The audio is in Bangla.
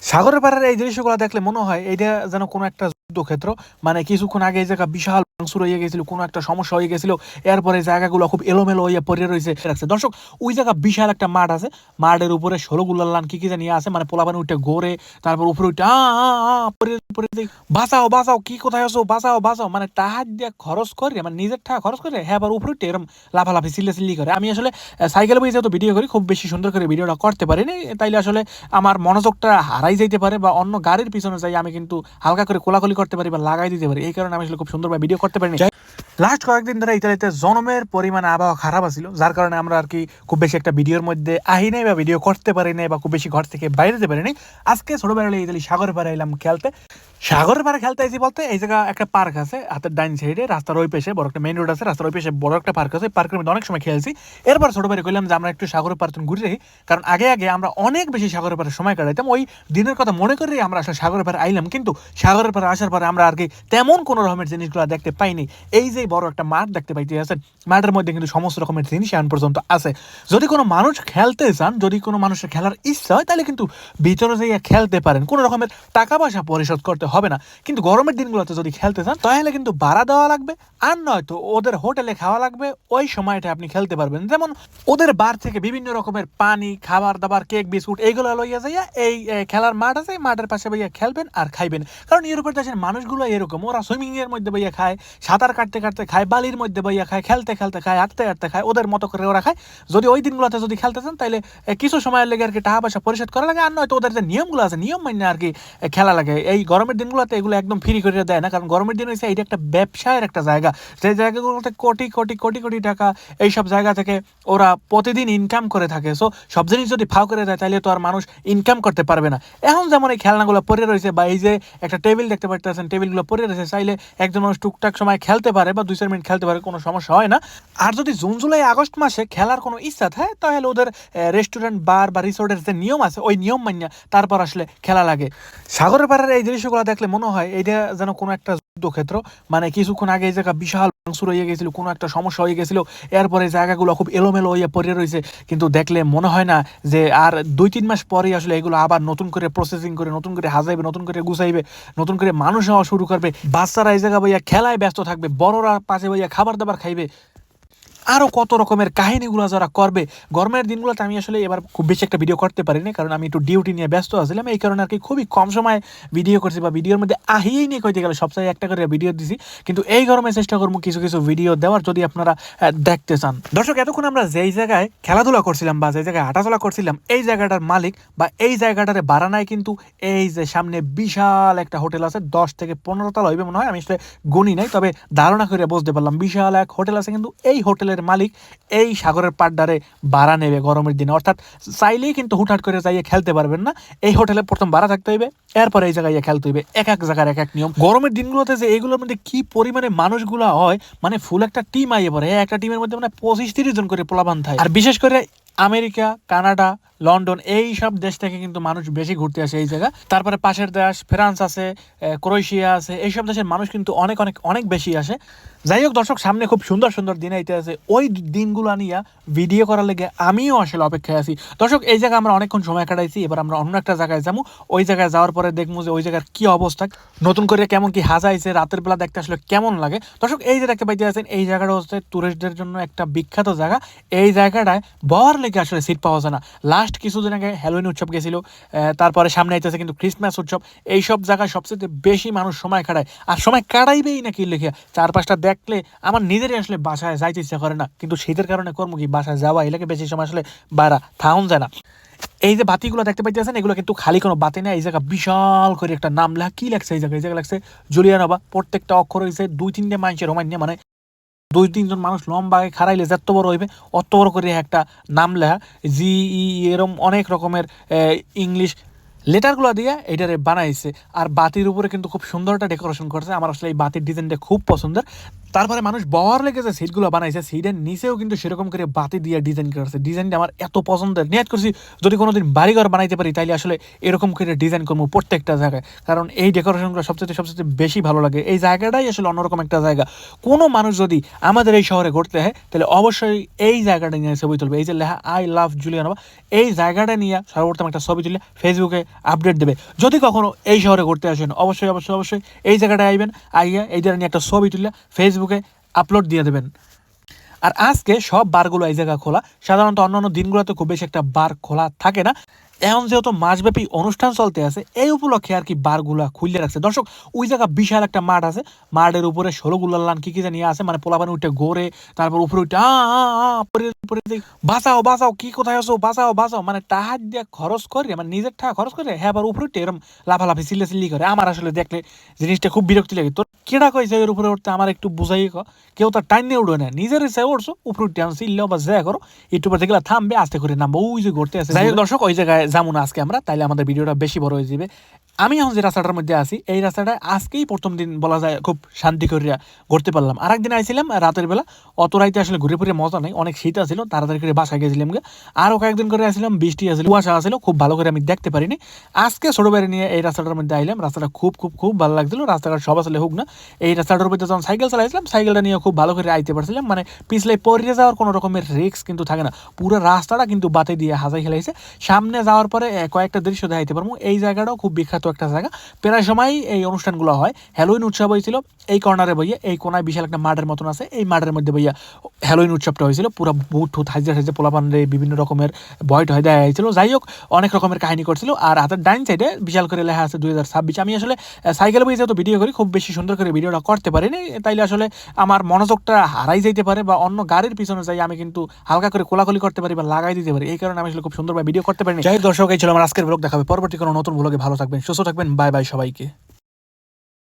সাগরের পাড়ের এই দৃশ্যগুলো দেখলে মনে হয় এটা যেন কোনো একটা যুদ্ধক্ষেত্র। মানে কিছুক্ষণ আগে এই জায়গা বিশাল ভাঙচুর হয়ে গেছিল, কোনো একটা সমস্যা হয়ে গেছিল, এরপরে জায়গাগুলো খুব এলোমেলো হইয়া পড়ে রয়েছে রাখছে। দর্শক, ওই জায়গা বিশাল একটা মাঠ আছে, মাঠের উপরে 16 গুলালান কি কি জানি আছে, মানে পোলাপানি উঠে ঘোরে, তারপর উপরে উঠে পরে পরে বাঁচাও বাঁচাও, কি কোথায় আছো, বাঁচাও বাঁচাও, মানে টাহার দিয়ে খরচ করে, মানে নিজের টাকা খরচ করে হ্যাঁ আবার উপরে উঠে এরকম লাফালাফি চিল্লি করে। আমি আসলে সাইকেল বই যেহেতু ভিডিও করি, খুব বেশি সুন্দর করে ভিডিওটা করতে পারিনি, তাইলে আসলে আমার মনোযোগটা হারাই যাইতে পারে, বা অন্য গাড়ির পিছনে যাই আমি কিন্তু হালকা করে কোলাকুলি করতে পারি বা লাগাই দিতে পারি, এই কারণে আমি আসলে খুব সুন্দরভাবে ভিডিও করতে পারিনি। লাস্ট কয়েকদিন ধরে ইতালিতে জনমের পরিমাণে আবহাওয়া খারাপ আছিল, যার কারণে আমরা আর কি খুব বেশি একটা ভিডিওর মধ্যে আহি নাই বা ভিডিও করতে পারি নাই, বা খুব বেশি ঘর থেকে বাইরে যেতে পারিনি। আজকে ছোটবেলায় ইতালি সাগরের পাড়ে এলাম খেলতে। সাগরের পাড়ে খেলতে আইছি বলতে, এই জায়গা একটা পার্ক আছে হাতের ডাইন সাইডে, রাস্তার ওই পাশে বড় একটা মেইন রোড আছে, রাস্তার ওই পাশে বড় একটা পার্ক আছে, পার্কের মধ্যে অনেক সময় খেলছি। এরপর ছোট ভাই কইলাম যে আমরা একটু সাগরের পাড় ঘুরে রাখি, কারণ আগে আগে আমরা অনেক বেশি সাগরের পাড়ে সময় কাটাইতাম, ওই দিনের কথা মনে করে আমরা আসলে সাগরের পাড়ে আইলাম। কিন্তু সাগরের পাড়ে আসার পরে আমরা আর কি তেমন কোনো রকমের জিনিসগুলো দেখতে পাইনি। এই যে বড় একটা মাঠ দেখতে পাইতে আছেন, মাঠের মধ্যে কিন্তু সমস্ত রকমের জিনিস এখন পর্যন্ত আছে। যদি কোনো মানুষ খেলতে চান, যদি কোনো মানুষের খেলার ইচ্ছা হয়, তাহলে কিন্তু ভিতরে যাইয়া খেলতে পারেন, কোনো রকমের টাকা পয়সা পরিশোধ করতে হবে না। কিন্তু গরমের দিনগুলোতে যদি খেলতে চান, তাহলে কিন্তু ভাড়া দেওয়া লাগবে, আর নয়তো ওদের হোটেলে খাওয়া লাগবে, ওই সময়টা আপনি খেলতে পারবেন। যেমন ওদের বার থেকে বিভিন্ন রকমের পানি, খাবার দাবার, কেক, বিস্কুট এইগুলো লইয়া যাইয়া এই খেলার মাঠ আছে, মাঠের পাশে ভাইয়া খেলবেন আর খাইবেন। কারণ ইউরোপের দেশের মানুষগুলো এরকম, ওরা সুইমিং এর মধ্যে ভাইয়া খায়, সাঁতার কাটতে কাটতে খায়, বালির মধ্যে ভাইয়া খায়, খেলতে খেলতে খায়, হাঁটতে হাঁটতে খায়, ওদের মতো করে ওরা খায়। যদি ওই দিনগুলোতে যদি খেলতে চান, তাহলে কিছু সময়ের লেগে আর কি টাকা পয়সা পরিশোধ করা লাগে, আর নয়তো ওদের যে নিয়মগুলো আছে নিয়ম মান্য আর কি খেলা লাগে। এই গরমের দিনগুলোতে এগুলো একদম ফ্রি করে দেয় না, কারণ গরমের দিন হচ্ছে এটা একটা ব্যবসায়ের একটা জায়গা, যে জায়গাগুলোতে কোটি কোটি কোটি কোটি টাকা এইসব জায়গা থেকে ওরা প্রতিদিন ইনকাম করে থাকে। সো সব জিনিস যদি ফাও করে দেয়, তাহলে তো আর মানুষ ইনকাম করতে পারবে না। এখন যেমন এই খেলনাগুলো পড়ে রয়েছে, বা এই যে একটা টেবিল দেখতে পাচ্ছেন, টেবিলগুলো পড়ে রয়েছে, চাইলে একজন মানুষ টুকটাক সময় খেলতে পারে বা 2-4 মিনিট খেলতে পারে, কোনো সমস্যা হয় না। আর যদি জুন জুলাই আগস্ট মাসে খেলার কোনো ইচ্ছা থাকে, তাহলে ওদের রেস্টুরেন্ট, বার বা রিসোর্টের যে নিয়ম আছে, ওই নিয়ম মান্য তারপর আসলে খেলা লাগে। সাগরের পাড়ের এই দৃশ্যগুলো দেখলে মনে হয় এটা যেন কোনো একটা যুদ্ধক্ষেত্র। মানে কিছুক্ষণ আগে এই জায়গা বিশাল ভাঙচুর হয়ে গেছিল, কোনো একটা সমস্যা হয়ে গেছিল, এরপরে জায়গাগুলো খুব এলোমেলো হয়ে পড়ে রয়েছে। কিন্তু দেখলে মনে হয় না যে আর 2-3 মাস পরেই আসলে এগুলো আবার নতুন করে প্রসেসিং করে, নতুন করে হাজাইবে, নতুন করে গুছাইবে, নতুন করে মানুষ হওয়া শুরু করবে। বাচ্চারা এই জায়গা ভাইয়া খেলায় ব্যস্ত থাকবে, বড়রা পাশে ভাইয়া খাবার দাবার খাইবে, আরো কত রকমের কাহিনীগুলো যারা করবে। গরমের দিনগুলোতে আমি আসলে এবার খুব বেশি একটা ভিডিও করতে পারিনি, কারণ আমি একটু ডিউটি নিয়ে ব্যস্ত আছিলাম, এই কারণে আর কি খুবই কম সময় ভিডিও করছি, বা ভিডিওর মধ্যে আহিয়েই নিয়ে কইতে গেলে সবসময় একটা করে ভিডিও দিছি। কিন্তু এই গরমে চেষ্টা করবো কিছু কিছু ভিডিও দেওয়ার, যদি আপনারা দেখতে চান। দর্শক, এতক্ষণ আমরা যেই জায়গায় খেলাধুলা করছিলাম বা যেই জায়গায় হাঁটাচলা করছিলাম, এই জায়গাটার মালিক বা এই জায়গাটারে বারানায় কিন্তু এই যে সামনে বিশাল একটা হোটেল আছে, 10 থেকে 15 তলা হইবে মনে হয়, আমি আসলে গণি নাই, তবে ধারণা করে বুঝতে পারলাম বিশাল এক হোটেল আছে। কিন্তু এই হোটেলের মালিক এই সাগরের পাড়ডারে ভাড়া নেবে গরমের দিনে, অর্থাৎ চাইলেই কিন্তু হুটহাট করে যাইয়ে খেলতে পারবেন না। এই হোটেলে প্রথম ভাড়া থাকতে হইবে, এরপর এই জায়গায় খেলতে হইবে। এক এক জায়গার এক এক নিয়ম। গরমের দিনগুলোতে যে এইগুলোর মধ্যে কি পরিমাণে মানুষগুলা হয়, মানে ফুল একটা টিম আইয়ে পড়ে, একটা টিমের মধ্যে মানে 25-30 জন করে পোলাপান থাকে। আর বিশেষ করে আমেরিকা, কানাডা, লন্ডন এই সব দেশ থেকে কিন্তু মানুষ বেশি ঘুরতে আসে এই জায়গা। তারপরে পাশের দেশ ফ্রান্স আছে, ক্রোয়েশিয়া আছে, এইসব দেশের মানুষ কিন্তু অনেক অনেক অনেক বেশি আসে। যাই হোক দর্শক, সামনে খুব সুন্দর সুন্দর দিন আইতে আছে, ওই দিনগুলো নিয়ে ভিডিও করার লেগে আমিও আসলে অপেক্ষায় আছি। দর্শক, এই জায়গায় আমরা অনেকক্ষণ সময় কাটাইছি, এবার আমরা অন্য একটা জায়গায় যাবো। ওই জায়গায় যাওয়ার পরে দেখবো যে ওই জায়গার কি অবস্থা, নতুন করে কেমন কি হাজাইছে, রাতের বেলা দেখতে আসলে কেমন লাগে। দর্শক, এই যে দেখতে পাইতে আছেন, এই জায়গাটা হচ্ছে টুরিস্টদের জন্য একটা বিখ্যাত জায়গা। এই জায়গাটায় বর লেগে আসলে সিট পাওয়া যায় না। লাস্ট কিছুদিন আগে হ্যালোউইন উৎসব গেছিল, তারপরে সামনে আইতেছে কিন্তু ক্রিসমাস উৎসব। এইসব জায়গায় সবচেয়ে বেশি মানুষ সময় কাটায়, আর সময় কাটাইবেই নাকি লিখে চারপাশটা দেখলে আমার নিজেরই আসলে বাসায় যাইতে ইচ্ছা করে না। কিন্তু শীতের কারণে করবো কি, বাসায় যাওয়া এলাকে বেশি সময় আসলে বাইরা থাউন যায় না। এই যে বাতিগুলো দেখতে পাইতেছেন, এগুলো কিন্তু খালি কোনো বাতি না, এই জায়গা বিশাল করে একটা নাম লেখা। কি লেখছে এই জায়গায়? এই জায়গায় লাগছে জুলিয়ানোভা। প্রত্যেকটা অক্ষর হয়েছে 2-3টে মানুষের রোমান্য, মানে 2-3 জন মানুষ লম্বা খাড়াইলে যত বড় হইবে অত বড় করে একটা নাম লেখা। GE এরম অনেক রকমের ইংলিশ লেটারগুলো দিয়ে এটারে বানাইছে। আর বাতির উপরে কিন্তু খুব সুন্দর একটা ডেকোরেশন করছে, আমার আসলে এই বাতির ডিজাইনটা খুব পছন্দের। তারপরে মানুষ বওয়ার লেগে যে সিটগুলো বানাইছে সিটের নিচেও কিন্তু সেরকম করে বাতি দিয়ে ডিজাইন করেছে। ডিজাইনটা আমার এত পছন্দের, নিয়াত করছি যদি কোনোদিন বাড়িঘর বানাইতে পারি তাইলে আসলে এরকম করে ডিজাইন করবো প্রত্যেকটা জায়গায়, কারণ এই ডেকোরেশনগুলো সবচেয়ে বেশি ভালো লাগে। এই জায়গাটাই আসলে অন্যরকম একটা জায়গা। কোনো মানুষ যদি আমাদের এই শহরে ঘুরতে হয় তাহলে অবশ্যই এই জায়গাটা নিয়ে ছবি তুলবে। এই যে লেখা আই লাভ জুলিয়ানোভা, এই জায়গাটা নিয়ে সর্বপ্রথম একটা ছবি তুলে ফেসবুকে আপডেট দেবে। যদি কখনো এই শহরে ঘুরতে আসেন অবশ্যই এই জায়গাটায় আইবেন, আইয়া এই জায়গা নিয়ে একটা ছবি তুলে ফেসবুকে আপলোড দিয়ে দেবেন। আর আজকে সব বারগুলো এই জায়গা খোলা, সাধারণত অন্যান্য দিনগুলোতে খুব বেশি একটা বার খোলা থাকে না। এখন যেহেতু মাসব্যাপী অনুষ্ঠান চলতে আছে এই উপলক্ষে আর কি বারগুলা খুলে রাখছে। দর্শক ওই জায়গা বিশাল একটা মাঠ আছে, মাঠের উপরে 16 গুলান কি জানি আছে, মানে পোলাপানি উঠে ঘোরে, তারপর উপরে উঠে বাঁচাও বাঁচাও, কি কোথায় আছো, বাঁচাও বাঁচাও, মানে টাহার দিয়ে খরচ করে, মানে নিজের টাকা খরচ করে হ্যাঁ আবার উপরে উঠে এরকম লাফালাফি চিল্লি করে। আমার আসলে দেখলে জিনিসটা খুব বিরক্তি লাগে। তোর কেডা কইছে এর উপরে উঠতে, আমার একটু বুঝাই কেউ তো টাইম নিয়ে উঠবে না, নিজের ইচ্ছায় উঠছো উপরে উঠতে চিল্লাও বা যা করো, একটু পর দেখলে থামবে, আস্তে করে নামবো, ওই যে ঘুরতে আছে। যাই হোক দর্শক ওই জায়গায় যাবো না আজকে আমরা, তাইলে আমাদের ভিডিওটা বেশি বড় হয়ে যাবে। আমি এখন যে রাস্তাটার মধ্যে আছি এই রাস্তাটায় আজকেই প্রথম দিন বলা যায় খুব শান্তি করিয়া ঘুরতে পারলাম। আর একদিন আইছিলাম রাতের বেলা, অত রাইতে আসলে ঘুরে ফিরে মজা নেই, অনেক শীত আছিল, তাড়াতাড়ি করে বাসায় গেছিলাম। আরও কয়েকদিন করে আসছিলাম, বৃষ্টি আসছিল, কুয়াশা আসছিল, খুব ভালো করে আমি দেখতে পারিনি। আজকে ছোট বাড়ি নিয়ে এই রাস্তাটার মধ্যে আইলাম, রাস্তাটা খুব ভালো লাগছিল। রাস্তাঘাট সব আসলে হোক না, এই রাস্তাটার মধ্যে যখন সাইকেল চালাইছিলাম সাইকেলটা নিয়ে খুব ভালো করে আইতে পারছিলাম, মানে পিছলে পড়ে যাওয়ার কোনো রকমের রিস্ক কিন্তু থাকে না। পুরো রাস্তাটা কিন্তু বাতি দিয়ে হাজাই খেলাইছে। সামনে যাওয়ার পরে কয়েকটা দৃশ্য দেখাইতে পারবো। এই জায়গাটাও খুব বিখ্যাত একটা জায়গা, প্রায় সময় এই অনুষ্ঠানগুলো হয়। হ্যালোইন উৎসব হয়েছিল এই কর্নারে বইয়া, এই কোনায় বিশাল একটা মাঠের মতন আছে, এই মাঠের মধ্যে বইয়া হ্যালোইন উৎসবটা হয়েছিল। পুরো বুট ঠুট হাইজে পোলাপানরে বিভিন্ন রকমের ভয় টয় দেওয়া হয়েছিল। যাই হোক অনেক রকমের কাহিনী করছিল। আর হাতের ডাইন সাইডে বিশাল করে লেখা আছে 2026। আমি আসলে সাইকেল বই যেহেতু ভিডিও করি, খুব বেশি সুন্দর করে ভিডিওটা করতে পারিনি, তাইলে আসলে আমার মনোযোগটা হারাই যাইতে পারে, বা অন্য গাড়ির পিছনে যাই আমি কিন্তু হালকা করে কোলাকুলি করতে পারি বা লাগাই দিতে পারি, এই কারণে আমি আসলে খুব সুন্দরভাবে ভিডিও করতে পারিনি। যাই হোক দর্শক এই ছিল আমার আজকের ব্লগ, দেখাবে পরবর্তী কোনো নতুন ব্লগে। ভালো থাকবেন, সুস্থ থাকবেন, বাই বাই সবাইকে।